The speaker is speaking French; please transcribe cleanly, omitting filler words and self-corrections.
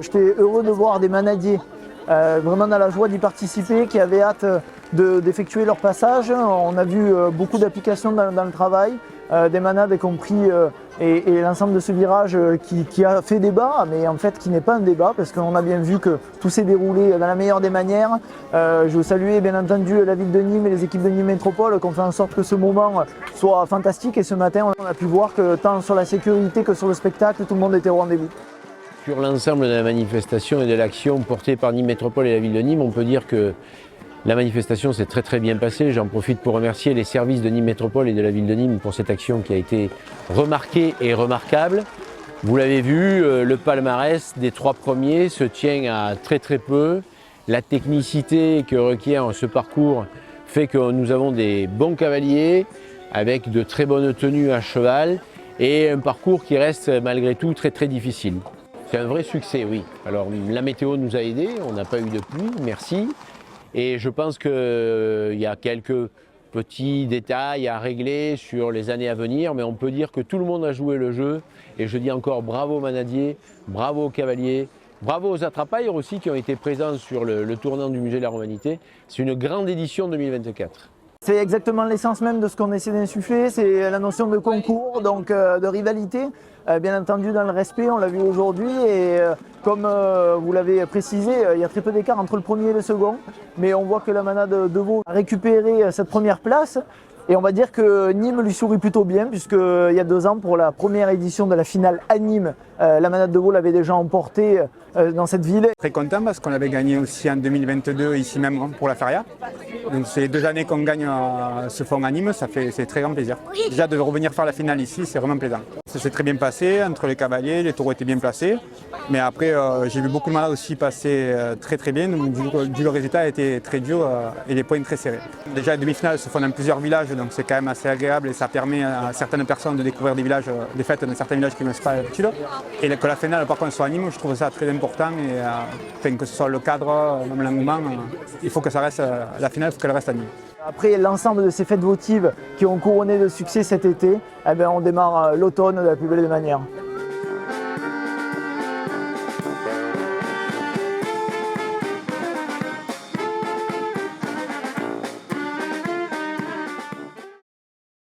J'étais heureux de voir des manadiers vraiment dans la joie d'y participer, qui avaient hâte d'effectuer leur passage. On a vu beaucoup d'applications dans le travail, des manades y compris et l'ensemble de ce virage qui a fait débat, mais en fait qui n'est pas un débat parce qu'on a bien vu que tout s'est déroulé dans la meilleure des manières. Je veux saluer bien entendu la ville de Nîmes et les équipes de Nîmes Métropole qui ont fait en sorte que ce moment soit fantastique, et ce matin on a pu voir que tant sur la sécurité que sur le spectacle, tout le monde était au rendez-vous. Sur l'ensemble de la manifestation et de l'action portée par Nîmes Métropole et la ville de Nîmes, on peut dire que la manifestation s'est très bien passée. J'en profite pour remercier les services de Nîmes Métropole et de la ville de Nîmes pour cette action qui a été remarquée et remarquable. Vous l'avez vu, le palmarès des 3 premiers se tient à très peu. La technicité que requiert ce parcours fait que nous avons des bons cavaliers avec de très bonnes tenues à cheval et un parcours qui reste malgré tout très difficile. C'est un vrai succès, oui. Alors la météo nous a aidés, on n'a pas eu de pluie, merci. Et je pense qu'il y a quelques petits détails à régler sur les années à venir, mais on peut dire que tout le monde a joué le jeu. Et je dis encore bravo aux manadiers, bravo aux cavaliers, bravo aux attrapailleurs aussi qui ont été présents sur le tournant du Musée de la Romanité. C'est une grande édition 2024. C'est exactement l'essence même de ce qu'on essaie d'insuffler, c'est la notion de concours, donc de rivalité, bien entendu dans le respect, on l'a vu aujourd'hui, et comme vous l'avez précisé, il y a très peu d'écart entre le premier et le second, mais on voit que la manade de Vaud a récupéré cette première place, et on va dire que Nîmes lui sourit plutôt bien, puisqu'il y a 2 ans, pour la première édition de la finale à Nîmes, la manade de Vaud l'avait déjà emportée dans cette ville. Très content parce qu'on avait gagné aussi en 2022 ici même pour la Feria. Donc c'est les 2 années qu'on gagne ce fonds à Nîmes, c'est très grand plaisir. Déjà de revenir faire la finale ici, c'est vraiment plaisant. Ça s'est très bien passé entre les cavaliers, les taureaux étaient bien placés. Mais après j'ai vu beaucoup de malades aussi passer très bien, donc le résultat a été très dur et les points très serrés. Déjà les demi-finales se font dans plusieurs villages, donc c'est quand même assez agréable et ça permet à certaines personnes de découvrir des villages, des fêtes dans certains villages qui ne connaissent pas l'habitude. Et que la finale par contre soit à Nîmes, je trouve ça très important, et que ce soit le cadre, même l'engouement, il faut que ça reste, la finale, il faut qu'elle reste à Nîmes. Après l'ensemble de ces fêtes votives qui ont couronné de succès cet été, on démarre l'automne de la plus belle des manières.